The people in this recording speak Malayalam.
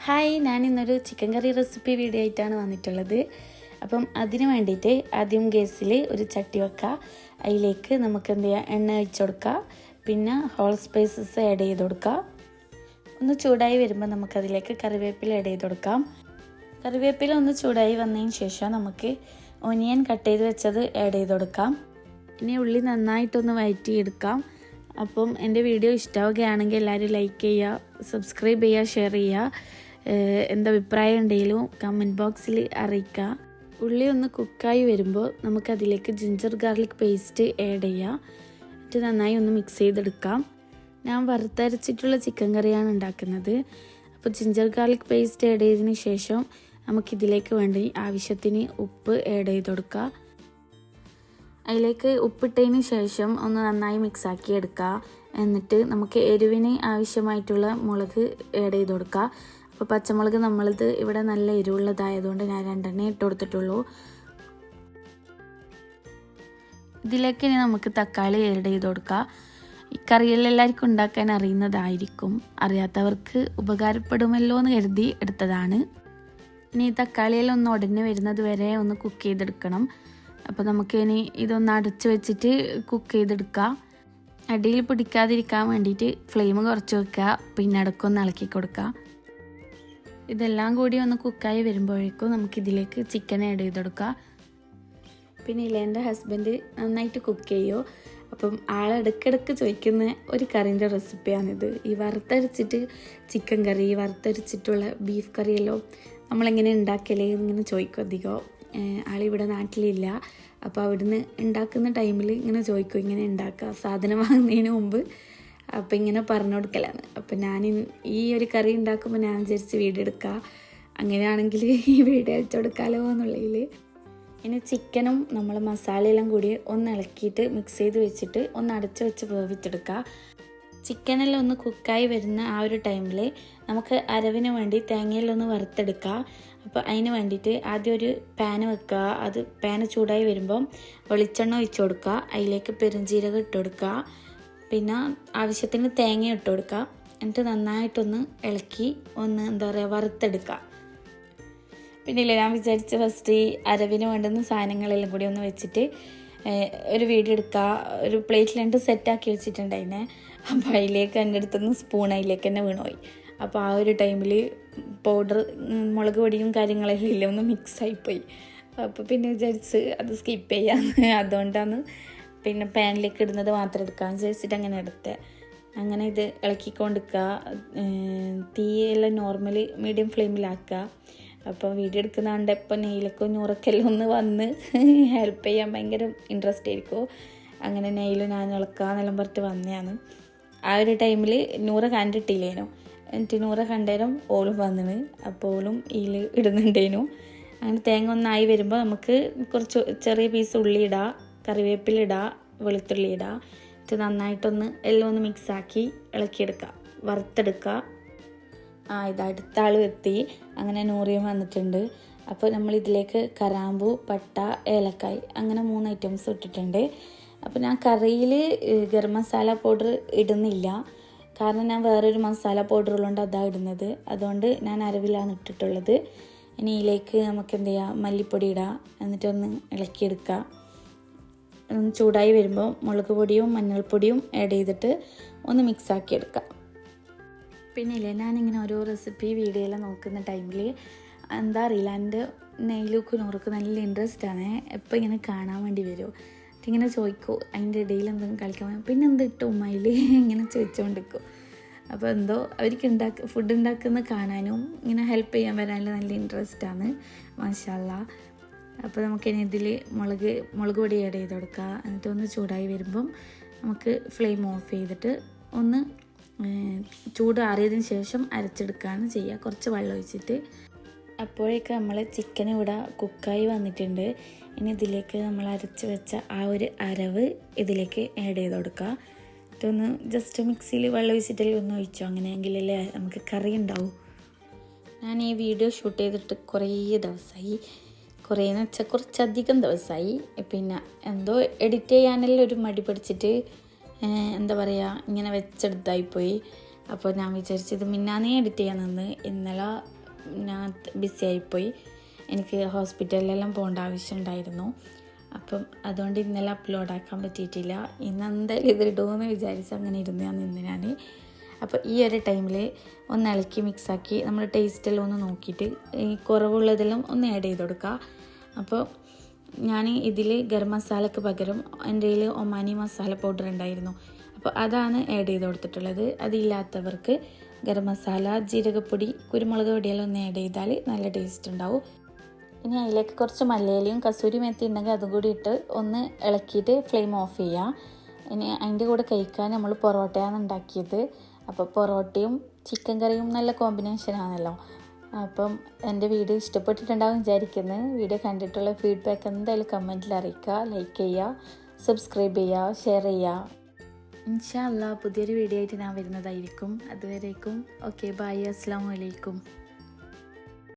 ഹായ്, ഞാൻ ഇന്നൊരു ചിക്കൻ കറി റെസിപ്പി വീഡിയോ ആയിട്ടാണ് വന്നിട്ടുള്ളത്. അപ്പം അതിന് വേണ്ടിയിട്ട് ആദ്യം ഗ്യാസിൽ ഒരു ചട്ടി വെക്കുക. അതിലേക്ക് നമുക്ക് എന്ത് ചെയ്യുക, എണ്ണ ഒഴിച്ച് കൊടുക്കുക. പിന്നെ ഹോൾ സ്പൈസസ് ആഡ് ചെയ്ത് കൊടുക്കുക. ഒന്ന് ചൂടായി വരുമ്പോൾ നമുക്കതിലേക്ക് കറിവേപ്പില ആഡ് ചെയ്ത് കൊടുക്കാം. കറിവേപ്പില ഒന്ന് ചൂടായി വന്നതിന് ശേഷം നമുക്ക് ഒനിയൻ കട്ട് ചെയ്ത് വെച്ചത് ആഡ് ചെയ്ത് കൊടുക്കാം. ഇനി ഉള്ളി നന്നായിട്ടൊന്ന് വഴറ്റിയെടുക്കാം. അപ്പം എൻ്റെ വീഡിയോ ഇഷ്ടമാവുകയാണെങ്കിൽ എല്ലാവരും ലൈക്ക് ചെയ്യുക, സബ്സ്ക്രൈബ് ചെയ്യുക, ഷെയർ ചെയ്യുക. എന്താ അഭിപ്രായം ഉണ്ടെങ്കിലും കമൻറ്റ് ബോക്സിൽ അറിയിക്കുക. ഉള്ളി ഒന്ന് കുക്കായി വരുമ്പോൾ നമുക്കതിലേക്ക് ജിഞ്ചർ ഗാർലിക് പേസ്റ്റ് ആഡ് ചെയ്യാം. എന്നിട്ട് നന്നായി ഒന്ന് മിക്സ് ചെയ്തെടുക്കാം. ഞാൻ വറുത്തരച്ചിട്ടുള്ള ചിക്കൻ കറിയാണ് ഉണ്ടാക്കുന്നത്. അപ്പോൾ ജിഞ്ചർ ഗാർലിക് പേസ്റ്റ് ആഡ് ചെയ്തതിന് ശേഷം നമുക്കിതിലേക്ക് വേണ്ടി ആവശ്യത്തിന് ഉപ്പ് ആഡ് ചെയ്ത് കൊടുക്കുക. അതിലേക്ക് ഉപ്പിട്ടതിന് ശേഷം ഒന്ന് നന്നായി മിക്സാക്കി എടുക്കുക. എന്നിട്ട് നമുക്ക് എരിവിന് ആവശ്യമായിട്ടുള്ള മുളക് ആഡ് ചെയ്ത് കൊടുക്കുക. അപ്പോൾ പച്ചമുളക് നമ്മളിത് ഇവിടെ നല്ല എരിവുള്ളതായതുകൊണ്ട് ഞാൻ 2 ഇട്ട് കൊടുത്തിട്ടുള്ളൂ. ഇതിലേക്ക് ഇനി നമുക്ക് തക്കാളി ആഡ് ചെയ്ത് കൊടുക്കുക. ഈ കറിയെല്ലാം എല്ലാവർക്കും ഉണ്ടാക്കാൻ അറിയുന്നതായിരിക്കും, അറിയാത്തവർക്ക് ഉപകാരപ്പെടുമല്ലോ എന്ന് കരുതി എടുത്തതാണ്. ഇനി ഈ തക്കാളിയെല്ലാം ഒന്ന് ഉടഞ്ഞ് വരുന്നത് വരെ ഒന്ന് കുക്ക് ചെയ്തെടുക്കണം. അപ്പോൾ നമുക്ക് ഇനി ഇതൊന്ന് അടച്ച് വെച്ചിട്ട് കുക്ക് ചെയ്തെടുക്കുക. അടിയിൽ പിടിക്കാതിരിക്കാൻ വേണ്ടിയിട്ട് ഫ്ലെയിം കുറച്ച് വെക്കുക. പിന്നെ ഇടയ്ക്കൊന്ന് ഇളക്കി കൊടുക്കുക. ഇതെല്ലാം കൂടി ഒന്ന് കുക്കായി വരുമ്പോഴേക്കും നമുക്കിതിലേക്ക് ചിക്കൻ ആഡ് ചെയ്ത് കൊടുക്കുക. പിന്നെ ഇല്ല, എൻ്റെ ഹസ്ബൻഡ് നന്നായിട്ട് കുക്ക് ചെയ്യുമോ. അപ്പം ഇടയ്ക്കിടയ്ക്ക് ചോദിക്കുന്ന ഒരു കറീൻ്റെ റെസിപ്പിയാണിത്. ഈ വറുത്തരച്ചിട്ട് ചിക്കൻ കറി, വറുത്തരച്ചിട്ടുള്ള ബീഫ് കറിയെല്ലാം നമ്മളെങ്ങനെ ഉണ്ടാക്കലേ ഇങ്ങനെ ചോദിക്കും അധികം. ആളിവിടെ നാട്ടിലില്ല. അപ്പോൾ അവിടുന്ന് ഉണ്ടാക്കുന്ന ടൈമിൽ ഇങ്ങനെ ചോദിക്കും, ഇങ്ങനെ ഉണ്ടാക്കുക സാധനം വാങ്ങുന്നതിന് മുമ്പ്. അപ്പോൾ ഇങ്ങനെ പറഞ്ഞു കൊടുക്കലാണ്. അപ്പോൾ ഞാൻ ഈ ഒരു കറി ഉണ്ടാക്കുമ്പോൾ ഞാൻ വിചാരിച്ച് വീഡിയോ എടുക്കുക, അങ്ങനെയാണെങ്കിൽ ഈ വീഡിയോ അയച്ചു കൊടുക്കാമല്ലോ എന്നുള്ളതിൽ. ഇനി ചിക്കനും നമ്മൾ മസാലയെല്ലാം കൂടി ഒന്ന് ഇളക്കിയിട്ട് മിക്സ് ചെയ്ത് വെച്ചിട്ട് ഒന്ന് അടച്ച് വെച്ച് വേവിച്ചെടുക്കുക. ചിക്കനെല്ലാം ഒന്ന് കുക്കായി വരുന്ന ആ ഒരു ടൈമിൽ നമുക്ക് അരവിന് വേണ്ടി തേങ്ങയെല്ലാം ഒന്ന് വറുത്തെടുക്കുക. അപ്പോൾ അതിന് വേണ്ടിയിട്ട് ആദ്യം ഒരു പാന് വെക്കുക. അത് പാന് ചൂടായി വരുമ്പം വെളിച്ചെണ്ണ ഒഴിച്ച് കൊടുക്കുക. അതിലേക്ക് പെരുംജീരകം ഇട്ട് കൊടുക്കുക. പിന്നെ ആവശ്യത്തിന് തേങ്ങ ഇട്ട് കൊടുക്കുക. എന്നിട്ട് നന്നായിട്ടൊന്ന് ഇളക്കി ഒന്ന് എന്താ പറയുക വറുത്തെടുക്കുക. പിന്നെ ഇല്ല, ഞാൻ വിചാരിച്ച് ഫസ്റ്റ് ഈ അരവിന് വേണ്ടുന്ന സാധനങ്ങളെല്ലാം കൂടി ഒന്ന് വെച്ചിട്ട് ഒരു വീഡിയോ എടുക്കുക. ഒരു പ്ലേറ്റിൽ 2 സെറ്റാക്കി വെച്ചിട്ടുണ്ട് അതിനെ. അപ്പോൾ അതിലേക്ക് എൻ്റെ അടുത്തുനിന്ന് സ്പൂൺ അതിലേക്ക് തന്നെ വീണുപോയി. അപ്പോൾ ആ ഒരു ടൈമിൽ പൗഡർ മുളക് പൊടിയും കാര്യങ്ങളെല്ലാം ഇല്ല, ഒന്ന് മിക്സായിപ്പോയി. അപ്പോൾ പിന്നെ വിചാരിച്ച് അത് സ്കിപ്പ് ചെയ്യാമെന്ന്. അതുകൊണ്ടാണ് പിന്നെ പാനിലേക്ക് ഇടുന്നത് മാത്രം എടുക്കാമെന്ന് വിചാരിച്ചിട്ട് അങ്ങനെ എടുത്തത്. അങ്ങനെ ഇത് ഇളക്കിക്കൊണ്ടിരിക്കുക. തീയെല്ലാം നോർമൽ മീഡിയം ഫ്ലെയിമിലാക്കുക. അപ്പോൾ വീഡിയോ എടുക്കുന്നതുകൊണ്ട് ഇപ്പോൾ നെയിലൊക്കെ ഞൂറക്കെല്ലാം ഒന്ന് വന്ന് ഹെൽപ്പ് ചെയ്യാൻ ഭയങ്കര ഇൻട്രസ്റ്റ് ആയിരിക്കും. അങ്ങനെ നെയിൽ ഞാൻ ഇളക്കാന്നെല്ലാം പറഞ്ഞിട്ട് വന്നതാണ്. ആ ഒരു ടൈമിൽ നൂറ കണ്ടിട്ടില്ലേനു. എന്നിട്ട് നൂറ കണ്ടേരം ഓളും വന്നിന്. അപ്പോൾ ഓളും ഇതിൽ ഇടുന്നുണ്ടേനു. അങ്ങനെ തേങ്ങ ഒന്നായി വരുമ്പോൾ നമുക്ക് കുറച്ച് ചെറിയ പീസ് ഉള്ളി ഇടുക, കറിവേപ്പില ഇടുക, വെളുത്തുള്ളി ഇടുക. ഇത് നന്നായിട്ടൊന്ന് എല്ലാം ഒന്ന് മിക്സാക്കി ഇളക്കിയെടുക്കുക, വറുത്തെടുക്കുക. ഇത് അടുത്ത ആളും എത്തി. അങ്ങനെ നൂറിയും വന്നിട്ടുണ്ട്. അപ്പോൾ നമ്മളിതിലേക്ക് കറാമ്പൂ, പട്ട, ഏലക്കായ് അങ്ങനെ 3 ഐറ്റംസ് ഇട്ടിട്ടുണ്ട്. അപ്പോൾ ഞാൻ കറിയിൽ ഗരം മസാല പൗഡർ ഇടുന്നില്ല, കാരണം ഞാൻ വേറൊരു മസാല പൗഡർ ഉള്ളതുകൊണ്ട് അതാണ് ഇടുന്നത്. അതുകൊണ്ട് ഞാൻ അരവിലാണ് ഇട്ടിട്ടുള്ളത്. ഇനി ഇതിലേക്ക് നമുക്ക് എന്ത് ചെയ്യുക, മല്ലിപ്പൊടി ഇടുക. എന്നിട്ടൊന്ന് ഇളക്കിയെടുക്കുക. ചൂടായി വരുമ്പോൾ മുളക് പൊടിയും മഞ്ഞൾപ്പൊടിയും ആഡ് ചെയ്തിട്ട് ഒന്ന് മിക്സാക്കി എടുക്കുക. പിന്നെ ഇല്ലേ, ഞാനിങ്ങനെ ഓരോ റെസിപ്പി വീഡിയോ എല്ലാം നോക്കുന്ന ടൈമിൽ എന്താ അറിയില്ല, എൻ്റെ നെയിലൂക്ക് നൂറുക്ക് നല്ല ഇൻട്രസ്റ്റ് ആണ്. എപ്പോൾ ഇങ്ങനെ കാണാൻ വേണ്ടി വരുമോ, ഇങ്ങനെ ചോദിക്കും. അതിൻ്റെ ഇടയിൽ എന്തെങ്കിലും കളിക്കാൻ പിന്നെ എന്ത് ഇട്ടു ഉമ്മയിൽ ഇങ്ങനെ ചോദിച്ചുകൊണ്ടിരിക്കും. അപ്പോൾ എന്തോ അവർക്ക് ഫുഡ് ഉണ്ടാക്കുന്ന കാണാനും ഇങ്ങനെ ഹെൽപ്പ് ചെയ്യാൻ വരാനുള്ള നല്ല ഇൻട്രസ്റ്റാണ്. മാഷാല്ലാ. അപ്പോൾ നമുക്കിനി ഇതിൽ മുളക് പൊടി ആഡ് ചെയ്ത് കൊടുക്കുക. എന്നിട്ട് ഒന്ന് ചൂടായി വരുമ്പം നമുക്ക് ഫ്ലെയിം ഓഫ് ചെയ്തിട്ട് ഒന്ന് ചൂട് ആറിയതിന് ശേഷം അരച്ചെടുക്കുകയാണ് ചെയ്യുക, കുറച്ച് വെള്ളം ഒഴിച്ചിട്ട്. അപ്പോഴേക്ക് നമ്മൾ ചിക്കൻ ഇവിടെ കുക്കായി വന്നിട്ടുണ്ട്. ഇനി ഇതിലേക്ക് നമ്മൾ അരച്ച് വെച്ച ആ ഒരു അരവ് ഇതിലേക്ക് ആഡ് ചെയ്ത് കൊടുക്കുക. ഇതൊന്ന് ജസ്റ്റ് മിക്സിയിൽ വെള്ളം ഒഴിച്ചിട്ടല്ലേ ഒന്ന് ഒഴിച്ചോ, അങ്ങനെയെങ്കിലല്ലേ നമുക്ക് കറി ഉണ്ടാവും. ഞാൻ ഈ വീഡിയോ ഷൂട്ട് ചെയ്തിട്ട് കുറേ ദിവസമായി, കുറേന്ന് വെച്ചാൽ കുറച്ചധികം ദിവസമായി. പിന്നെ എന്തോ എഡിറ്റ് ചെയ്യാനെല്ലാം ഒരു മടി പിടിച്ചിട്ട് എന്താ പറയുക, ഇങ്ങനെ വെച്ചെടുത്തായിപ്പോയി. അപ്പോൾ ഞാൻ വിചാരിച്ചത് മിന്നാന്നേ എഡിറ്റ് ചെയ്യാൻ നിന്ന്. ഇന്നലെ ഞാൻ ബിസി ആയിപ്പോയി, എനിക്ക് ഹോസ്പിറ്റലിലെല്ലാം പോകേണ്ട ആവശ്യമുണ്ടായിരുന്നു. അപ്പം അതുകൊണ്ട് ഇന്നലെ അപ്ലോഡാക്കാൻ പറ്റിയിട്ടില്ല. ഇന്ന് എന്തായാലും ഇത് ഇടുമെന്ന് വിചാരിച്ച് അങ്ങനെ ഇരുന്ന് ഞാൻ. അപ്പോൾ ഈ ഒരു ടൈമിൽ ഒന്ന് ഇളക്കി മിക്സാക്കി നമ്മൾ ടേസ്റ്റെല്ലാം ഒന്ന് നോക്കിയിട്ട് ഈ കുറവുള്ളതെല്ലാം ഒന്ന് ആഡ് ചെയ്ത് കൊടുക്കുക. അപ്പോൾ ഞാൻ ഇതിൽ ഗരം മസാലയ്ക്ക് പകരം എൻ്റെ കയ്യിൽ ഒമാനി മസാല പൗഡർ ഉണ്ടായിരുന്നു, അപ്പോൾ അതാണ് ആഡ് ചെയ്ത് കൊടുത്തിട്ടുള്ളത്. അതില്ലാത്തവർക്ക് ഗരം മസാല, ജീരകപ്പൊടി, കുരുമുളക് പൊടിയെല്ലാം ഒന്ന് ആഡ് ചെയ്താൽ നല്ല ടേസ്റ്റ് ഉണ്ടാവും. ഇനി അതിലേക്ക് കുറച്ച് മല്ലിയിലയും കസൂരി മേത്തി ഉണ്ടെങ്കിൽ അതും കൂടി ഇട്ട് ഒന്ന് ഇളക്കിയിട്ട് ഫ്ലെയിം ഓഫ് ചെയ്യുക. ഇനി അതിൻ്റെ കൂടെ കഴിക്കാൻ നമ്മൾ പൊറോട്ടയാണ് ഉണ്ടാക്കിയത്. അപ്പോൾ പൊറോട്ടയും ചിക്കൻ കറിയും നല്ല കോമ്പിനേഷൻ ആണല്ലോ. അപ്പം എൻ്റെ വീഡിയോ ഇഷ്ടപ്പെട്ടിട്ടുണ്ടാവും വിചാരിക്കുന്നു. വീഡിയോ കണ്ടിട്ടുള്ള ഫീഡ്ബാക്ക് എന്തായാലും കമൻറ്റിൽ അറിയിക്കുക, ലൈക്ക് ചെയ്യുക, സബ്സ്ക്രൈബ് ചെയ്യുക, ഷെയർ ചെയ്യുക. ഇൻഷാ അല്ലാഹ് പുതിയൊരു വീഡിയോ ആയിട്ട് ഞാൻ വരുന്നതായിരിക്കും. അതുവരേക്കും ഓക്കെ, ബൈ, അസ്സലാമു അലൈക്കും.